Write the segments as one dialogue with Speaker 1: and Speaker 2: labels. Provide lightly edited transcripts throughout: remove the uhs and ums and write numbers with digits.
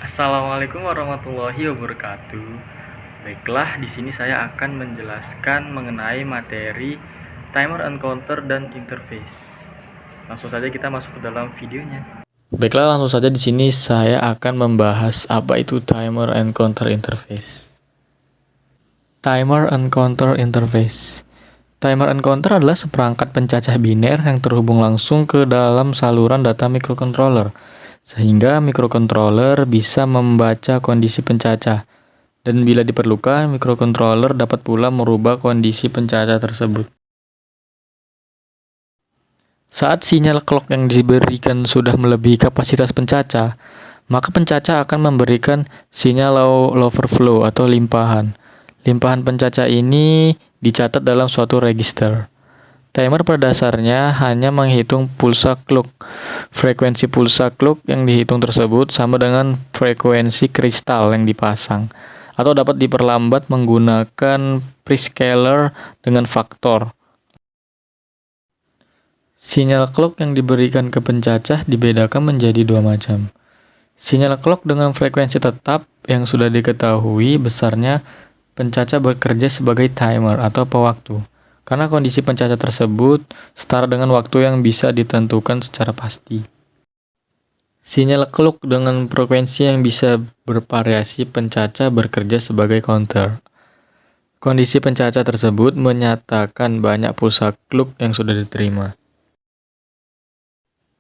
Speaker 1: Assalamualaikum warahmatullahi wabarakatuh. Baiklah, di sini saya akan menjelaskan mengenai materi timer encounter dan interface. Langsung saja kita masuk ke dalam videonya. Baiklah, langsung saja di sini saya akan membahas apa itu timer encounter interface. Timer encounter interface. Timer encounter adalah seperangkat pencacah biner yang terhubung langsung ke dalam saluran data microcontroller, sehingga microcontroller bisa membaca kondisi pencacah. Dan bila diperlukan, microcontroller dapat pula merubah kondisi pencacah tersebut. Saat sinyal clock yang diberikan sudah melebihi kapasitas pencacah, maka pencacah akan memberikan sinyal overflow atau limpahan. Limpahan pencacah ini dicatat dalam suatu register. Timer pada dasarnya hanya menghitung pulsa clock. Frekuensi pulsa clock yang dihitung tersebut sama dengan frekuensi kristal yang dipasang, atau dapat diperlambat menggunakan prescaler dengan faktor. Sinyal clock yang diberikan ke pencacah dibedakan menjadi dua macam. Sinyal clock dengan frekuensi tetap yang sudah diketahui besarnya, pencacah bekerja sebagai timer atau pewaktu, karena kondisi pencacah tersebut setara dengan waktu yang bisa ditentukan secara pasti. Sinyal clock dengan frekuensi yang bisa bervariasi, pencacah bekerja sebagai counter. Kondisi pencacah tersebut menyatakan banyak pulsa clock yang sudah diterima.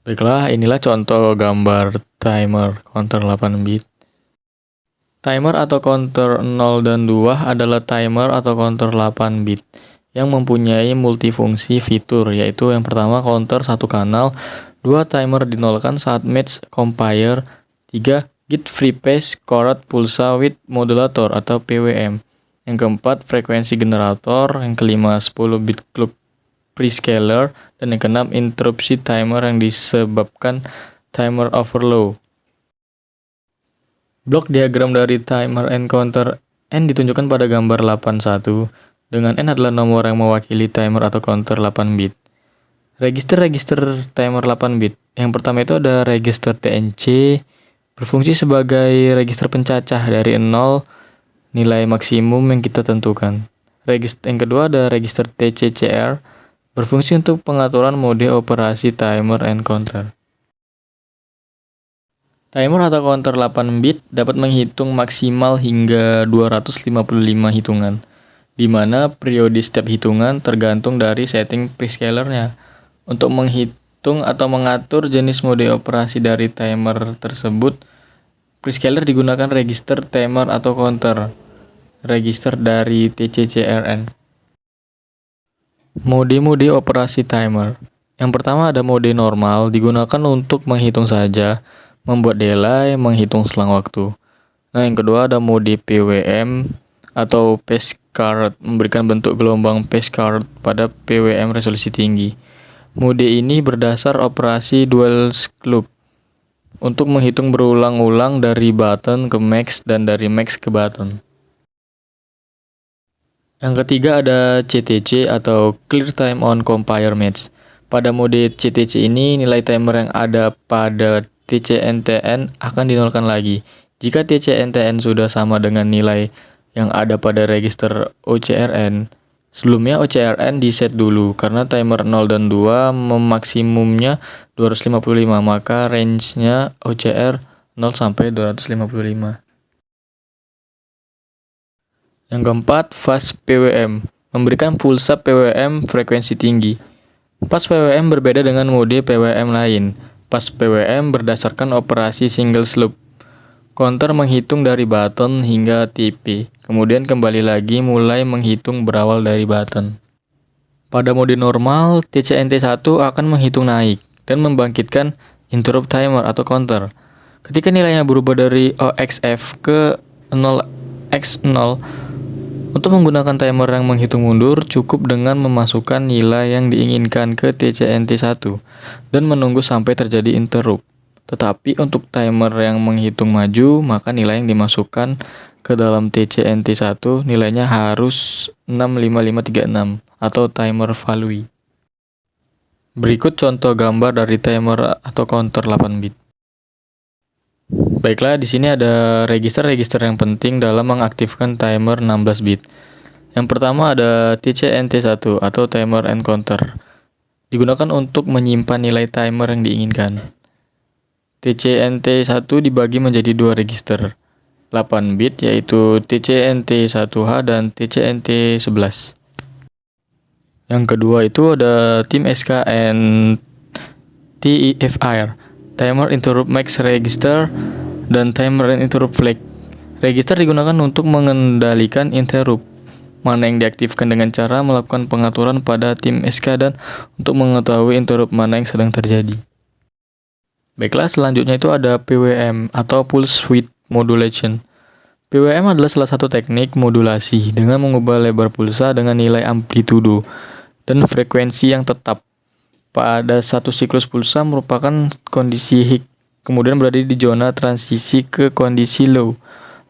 Speaker 1: Baiklah, inilah contoh gambar timer counter 8 bit. Timer atau counter 0 dan 2 adalah timer atau counter 8 bit yang mempunyai multifungsi fitur, yaitu yang pertama counter satu kanal, 2 timer dinolkan saat match compare, 3 get free phase chord pulsa with modulator atau PWM, yang keempat frekuensi generator, yang kelima 10 bit clock prescaler, dan yang keenam interupsi timer yang disebabkan timer overload. Blok diagram dari timer encounter N ditunjukkan pada gambar 81, dengan N adalah nomor yang mewakili timer atau counter 8 bit. Register timer 8 bit. Yang pertama itu ada register TNC, berfungsi sebagai register pencacah dari 0 nilai maksimum yang kita tentukan. Yang kedua ada register TCCR, berfungsi untuk pengaturan mode operasi timer encounter. Timer atau counter 8 bit dapat menghitung maksimal hingga 255 hitungan, di mana periode setiap hitungan tergantung dari setting prescalernya. Untuk menghitung atau mengatur jenis mode operasi dari timer tersebut, prescaler digunakan register timer atau counter, register dari TCCRN. Mode operasi timer. Yang pertama ada mode normal, digunakan untuk menghitung saja, membuat delay, menghitung selang waktu. Nah, yang kedua ada mode PWM atau phase chord, memberikan bentuk gelombang phase chord pada PWM resolusi tinggi. Mode ini berdasar operasi dual loop untuk menghitung berulang-ulang dari button ke max dan dari max ke button. Yang ketiga ada CTC atau Clear Time on Compare Match. Pada mode CTC ini, nilai timer yang ada pada TCNTN akan dinolkan lagi. Jika TCNTN sudah sama dengan nilai yang ada pada register OCRN, sebelumnya OCRN di-set dulu, karena timer 0 dan 2 memaksimumnya 255, maka range-nya OCR 0 sampai 255. Yang keempat, fast PWM, memberikan pulsa PWM frekuensi tinggi. Fast PWM berbeda dengan mode PWM lain. Fast PWM berdasarkan operasi single loop. Counter menghitung dari button hingga TP, kemudian kembali lagi mulai menghitung berawal dari button. Pada mode normal, TCNT1 akan menghitung naik dan membangkitkan interrupt timer atau counter. Ketika nilainya berubah dari OXF ke 0x0, untuk menggunakan timer yang menghitung mundur, cukup dengan memasukkan nilai yang diinginkan ke TCNT1 dan menunggu sampai terjadi interrupt. Tetapi untuk timer yang menghitung maju, maka nilai yang dimasukkan ke dalam TCNT1 nilainya harus 65536 atau timer value. Berikut contoh gambar dari timer atau counter 8 bit. Baiklah, di sini ada register-register yang penting dalam mengaktifkan timer 16 bit. Yang pertama ada TCNT1 atau timer encounter. Digunakan untuk menyimpan nilai timer yang diinginkan. TCNT1 dibagi menjadi dua register, 8 bit yaitu TCNT1H dan TCNT11. Yang kedua itu ada TIM-SK and TIFR, Timer Interrupt Max Register dan Timer and Interrupt Flag. Register digunakan untuk mengendalikan interrupt, mana yang diaktifkan dengan cara melakukan pengaturan pada TIM-SK dan untuk mengetahui interrupt mana yang sedang terjadi. Baiklah, selanjutnya itu ada PWM atau Pulse Width Modulation. PWM adalah salah satu teknik modulasi dengan mengubah lebar pulsa dengan nilai amplitudo dan frekuensi yang tetap. Pada satu siklus pulsa merupakan kondisi high, kemudian berada di zona transisi ke kondisi low.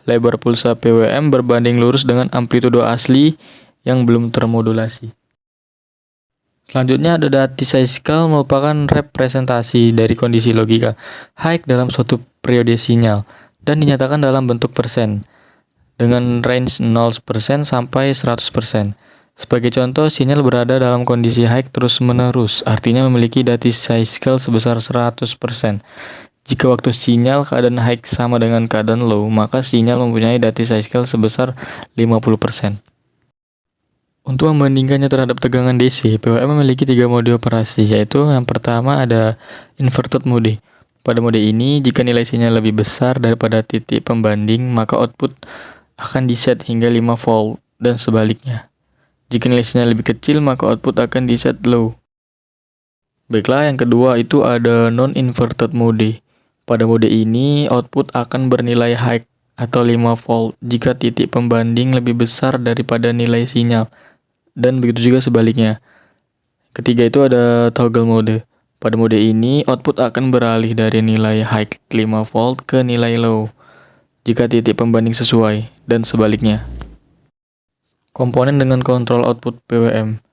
Speaker 1: Lebar pulsa PWM berbanding lurus dengan amplitudo asli yang belum termodulasi. Selanjutnya ada Dati cycle merupakan representasi dari kondisi logika high dalam suatu periode sinyal dan dinyatakan dalam bentuk persen dengan range 0% sampai 100%. Sebagai contoh, sinyal berada dalam kondisi high terus-menerus, artinya memiliki Dati cycle sebesar 100%. Jika waktu sinyal keadaan high sama dengan keadaan low, maka sinyal mempunyai Dati cycle sebesar 50%. Untuk membandingkannya terhadap tegangan DC, PWM memiliki 3 mode operasi, yaitu yang pertama ada inverted mode. Pada mode ini, jika nilai sinyal lebih besar daripada titik pembanding, maka output akan diset hingga 5 volt dan sebaliknya. Jika nilai sinyal lebih kecil, maka output akan diset low. Baiklah, yang kedua itu ada non-inverted mode. Pada mode ini, output akan bernilai high atau 5 volt jika titik pembanding lebih besar daripada nilai sinyal. Dan begitu juga sebaliknya. Ketiga itu ada toggle mode. Pada mode ini, output akan beralih dari nilai high 5 volt ke nilai low jika titik pembanding sesuai, dan sebaliknya. Komponen dengan kontrol output PWM.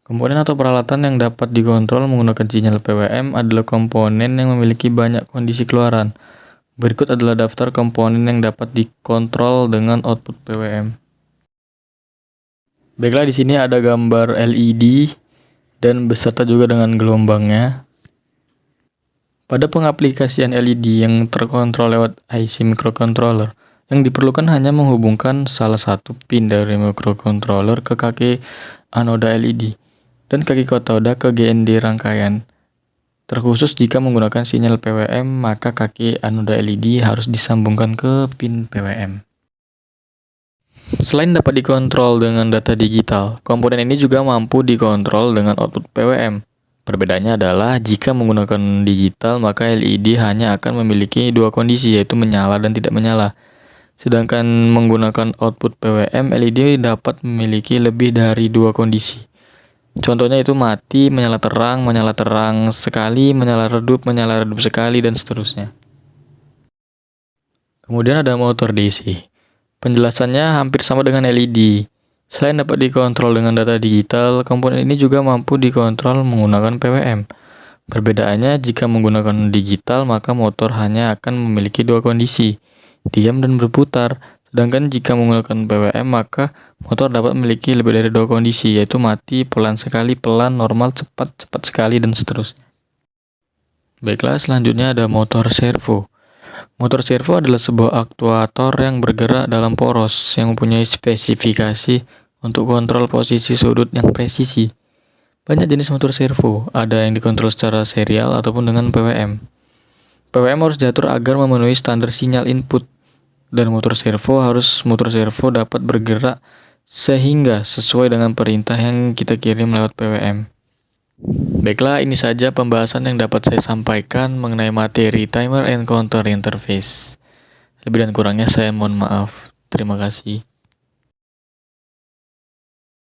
Speaker 1: Komponen atau peralatan yang dapat dikontrol menggunakan sinyal PWM adalah komponen yang memiliki banyak kondisi keluaran. Berikut adalah daftar komponen yang dapat dikontrol dengan output PWM. Baiklah, di sini ada gambar LED dan beserta juga dengan gelombangnya. Pada pengaplikasian LED yang terkontrol lewat IC microcontroller, yang diperlukan hanya menghubungkan salah satu pin dari microcontroller ke kaki anoda LED dan kaki katoda ke GND rangkaian. Terkhusus jika menggunakan sinyal PWM, maka kaki anoda LED harus disambungkan ke pin PWM. Selain dapat dikontrol dengan data digital, komponen ini juga mampu dikontrol dengan output PWM. Perbedaannya adalah jika menggunakan digital, maka LED hanya akan memiliki dua kondisi, yaitu menyala dan tidak menyala. Sedangkan menggunakan output PWM, LED dapat memiliki lebih dari dua kondisi. Contohnya itu mati, menyala terang sekali, menyala redup sekali, dan seterusnya. Kemudian ada motor DC. Penjelasannya hampir sama dengan LED. Selain dapat dikontrol dengan data digital, komponen ini juga mampu dikontrol menggunakan PWM. Perbedaannya, jika menggunakan digital, maka motor hanya akan memiliki dua kondisi, diam dan berputar. Sedangkan jika menggunakan PWM, maka motor dapat memiliki lebih dari dua kondisi, yaitu mati, pelan sekali, pelan, normal, cepat, cepat sekali, dan seterusnya. Baiklah, selanjutnya ada motor servo. Motor servo adalah sebuah aktuator yang bergerak dalam poros yang mempunyai spesifikasi untuk kontrol posisi sudut yang presisi. Banyak jenis motor servo, ada yang dikontrol secara serial ataupun dengan PWM. PWM harus diatur agar memenuhi standar sinyal input, dan motor servo dapat bergerak sehingga sesuai dengan perintah yang kita kirim lewat PWM. Baiklah, ini saja pembahasan yang dapat saya sampaikan mengenai materi Timer and Counter Interface. Lebih dan kurangnya saya mohon maaf. Terima kasih.